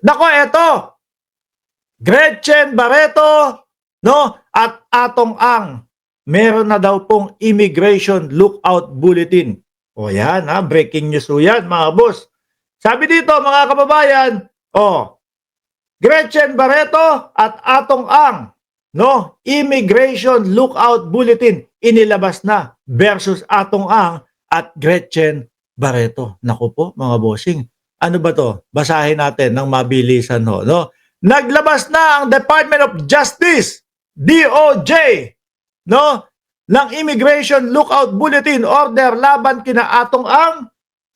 Nako, eto, Gretchen Barreto, no, at Atong Ang, meron na daw pong immigration lookout bulletin. O yan, ha, breaking news o yan, mga boss. Sabi dito, mga kababayan, Gretchen Barreto at Atong Ang, no, immigration lookout bulletin inilabas na versus Atong Ang at Gretchen Barreto. Naku po, mga bossing. Ano ba to? Basahin natin ng mabilisan ho, no? Naglabas na ang Department of Justice, DOJ, no, ng Immigration Lookout Bulletin Order laban kina Atong Ang,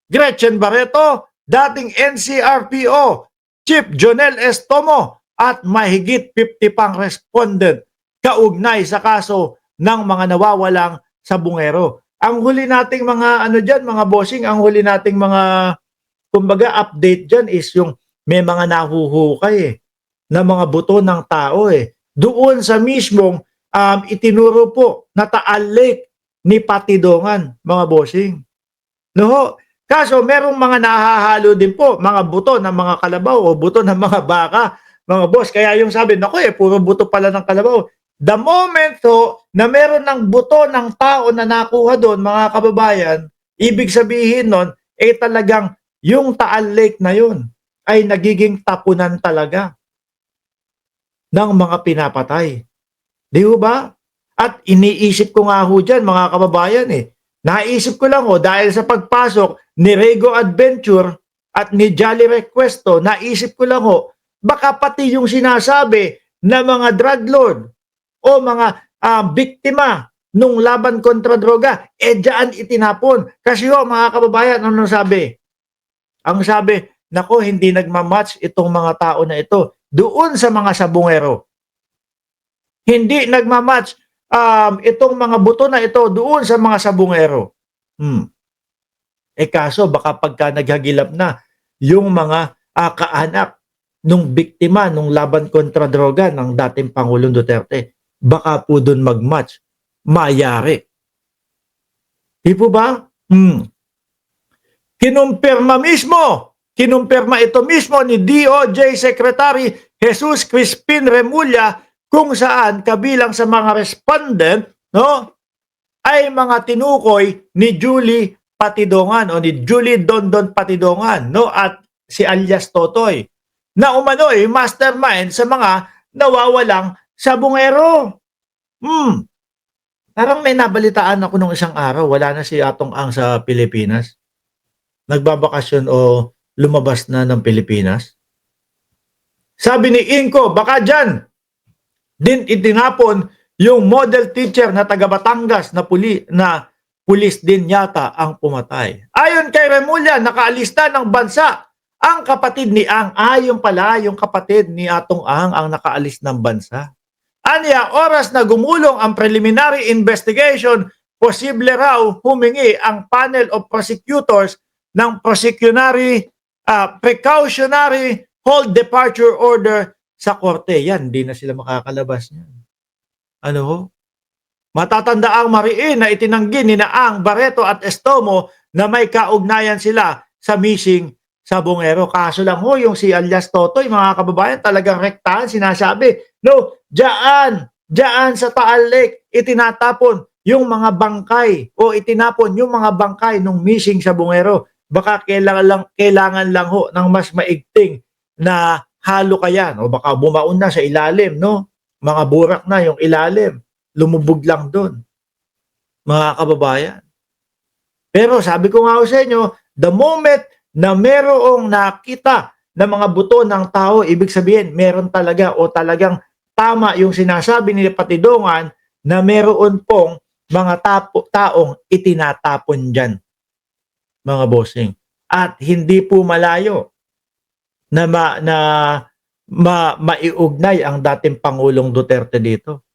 Gretchen Barreto, dating NCRPO Chief Jonel Estomo at mahigit 50 pang respondent kaugnay sa kaso ng mga nawawalang sabungero. Ang huli nating mga ano diyan, mga bossing, ang huli nating mga kumbaga update diyan is yung may mga nahuhukay na mga buto ng tao doon sa mismong itinuro po na Taal Lake ni Patidongan, mga bossing. No? Kaso merong mga nahahalo din po, mga buto ng mga kalabaw o buto ng mga baka, mga boss. Kaya yung sabi, naku puro buto pala ng kalabaw. The moment na meron ng buto ng tao na nakuha doon, mga kababayan, ibig sabihin nun, talagang yung Taal Lake na yun ay nagiging tapunan talaga ng mga pinapatay. Di ba? At iniisip ko nga ho dyan, mga kababayan naisip ko lang dahil sa pagpasok ni Rego Adventure at ni Jolly Requesto, naisip ko lang baka pati yung sinasabi na mga drug lord o mga biktima nung laban kontra droga, dyan itinapon. Kasi mga kababayan, ano sabi? Ang sabi, nako, hindi nagmamatch itong mga tao na ito doon sa mga sabungero. Hindi nagmamatch itong mga buto na ito doon sa mga sabungero. Kaso baka pagka naghagilap na yung mga kaanak nung biktima nung laban kontra droga ng dating Pangulong Duterte, baka po doon magmatch, mayari. Di po ba? Kinumpirma ito mismo ni DOJ Secretary Jesus Crispin Remulla kung saan kabilang sa mga respondent ay mga tinukoy ni Julie Patidongan o ni Julie Dondon Patidongan at si alias Totoy na umano'y mastermind sa mga nawawalang sabungero. Parang may nabalitaan ako nung isang araw, wala na si Atong Ang sa Pilipinas. Nagbabakasyon o lumabas na ng Pilipinas. Sabi ni Inko, baka dyan din itinapon yung model teacher na taga Batangas na pulis din yata ang pumatay. Ayon kay Remulla, nakaalista ng bansa ang kapatid ni Ang. Yung pala, yung kapatid ni Atong ang nakaalis ng bansa. Anya, oras na gumulong ang preliminary investigation, posible raw humingi ang panel of prosecutors ng precautionary hold departure order sa korte. Yan, hindi na sila makakalabas niyan. Ano ho? Matatandaang mariin na itinanggi ni Ang, Barreto at Estomo na may kaugnayan sila sa missing sabungero. Kaso lang yung si alias Totoy, mga kababayan, talagang rektahan, sinasabi, diyan sa Taal Lake, itinatapon yung mga bangkay o itinapon yung mga bangkay ng missing sabungero. Baka kailangan lang ng mas maigting na halo kayan o baka bumaon na sa ilalim, mga burak na yung ilalim, lumubog lang doon, mga kababayan. Pero sabi ko nga sa inyo, the moment na merong nakita na mga buto ng tao, ibig sabihin meron talaga o talagang tama yung sinasabi ni Patidongan na meron pong mga taong itinatapon dyan, mga bossing. At hindi po malayo na maiugnay ang dating Pangulong Duterte dito.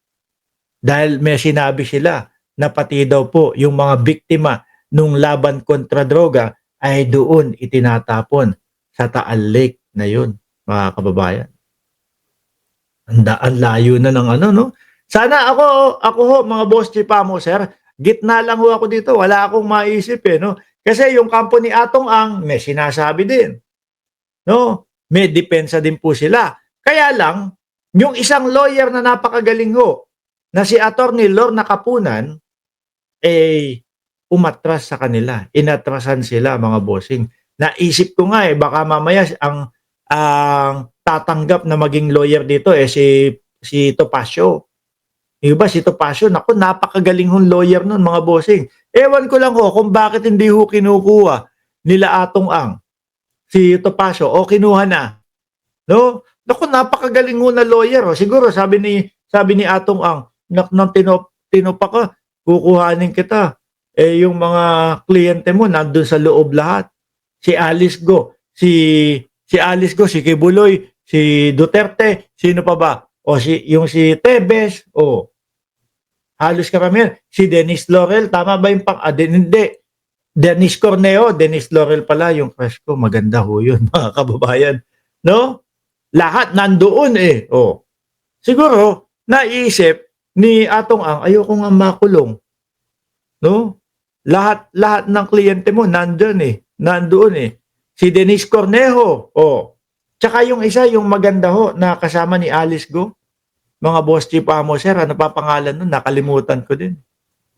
Dahil may sinabi sila na pati daw po yung mga biktima nung laban kontra droga ay doon itinatapon sa Taal Lake na yun, mga kababayan. Ang layo na ng Sana ako mga boss Chipamo, sir, gitna lang ako dito, wala akong maisip Kasi yung kampo ni Atong Ang may sinasabi din. may depensa din po sila. Kaya lang, yung isang lawyer na napakagaling ho, na si Attorney Lorna Kapunan, eh, umatras sa kanila. Inatrasan sila, mga bossing. Naisip ko nga baka mamaya ang tatanggap na maging lawyer dito si Topacio. Iba si Topacio, naku, napakagaling hong lawyer nun, mga bossing. Ewan ko lang ho kung bakit hindi ho kinukuha nila Atong Ang si Topacio o kinuha na. No? Naku, napakagaling ho na lawyer. Siguro sabi ni Atong Ang, nang tinupa ka, kukuhanin kita. Yung mga kliyente mo nandun sa loob lahat. Si Alice Go, si Alice Go, si Kibuloy, si Duterte, sino pa ba? Yung si Tebes, halos karamihan. Si Dennis Laurel, tama ba yung hindi. Dennis Corneo, Dennis Laurel pala, yung crush ko. Maganda ho yun, mga kababayan. No? Lahat nandoon Siguro, naisip ni Atong Ang, ayoko nga makulong. No? Lahat ng kliyente mo nandoon Si Dennis Cornejo, Tsaka yung isa, yung maganda ho, na kasama ni Alice Go. Mga boss chief amo, sir, ano pa pangalan nun? Nakalimutan ko din.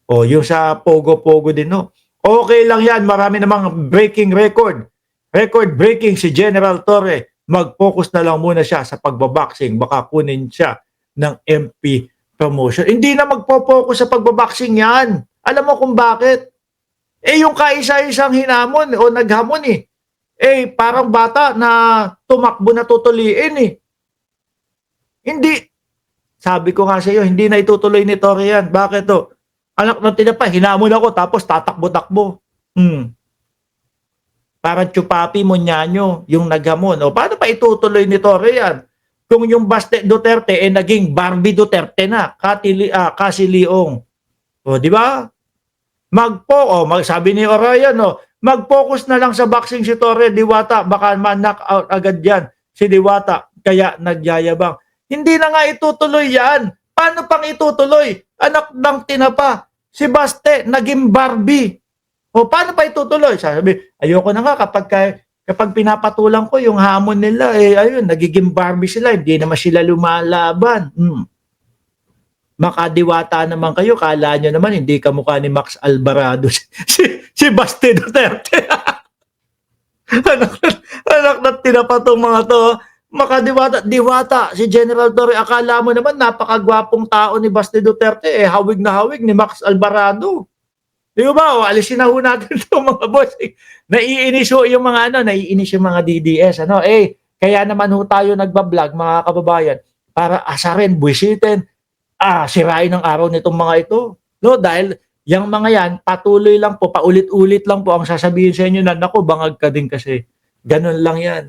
Yung sa Pogo-Pogo din ho. Okay lang yan, marami namang breaking record. Record breaking si General Torre. Mag-focus na lang muna siya sa pagbaboxing. Baka kunin siya ng MP promotion. Hindi na magpo-focus sa pagbaboxing yan. Alam mo kung bakit? Yung kaisa-isang hinamon o naghamon parang bata na tumakbo na tutuliin Hindi. Sabi ko nga sa iyo, hindi na itutuloy ni Torre yan. Bakit to? Anak ng tinapa, hinamon ako tapos tatakbo-takbo. Parang Chupapi Monyanyo, yung naghamon. Paano pa itutuloy ni Torre yan? Kung yung Baste Duterte naging Barbie Duterte na, Kasi Leong. Di ba? Sabi ni Orion, mag-focus na lang sa boxing si Torre, Diwata, baka ma-knock out agad yan si Diwata, kaya nagyayabang. Hindi na nga itutuloy yan. Paano pang itutuloy? Anak ng tinapa, si Baste, naging Barbie. Paano pa itutuloy? Sabi, ayoko na nga kapag pinapatulang ko yung hamon nila, ayun, nagiging Barbie sila, hindi naman sila lumalaban. Makadiwata naman kayo, kala nyo naman hindi kamukha ni Max Alvarado si Baste Duterte. anak na tinapa tong mga to. Makadiwata si General Torre, akala mo naman napakagwapong tao ni Baste Duterte, hawig na hawig ni Max Alvarado. Di ba? Alisin na ho natin ito, mga boss. Naiinis yung mga DDS. Kaya naman ho tayo nagbablog, mga kababayan, para asarin, buwisitin, sirain ang araw nitong mga ito. No, dahil yung mga yan, patuloy lang po, paulit-ulit lang po ang sasabihin sa inyo na, naku, bangag ka din kasi. Ganun lang yan.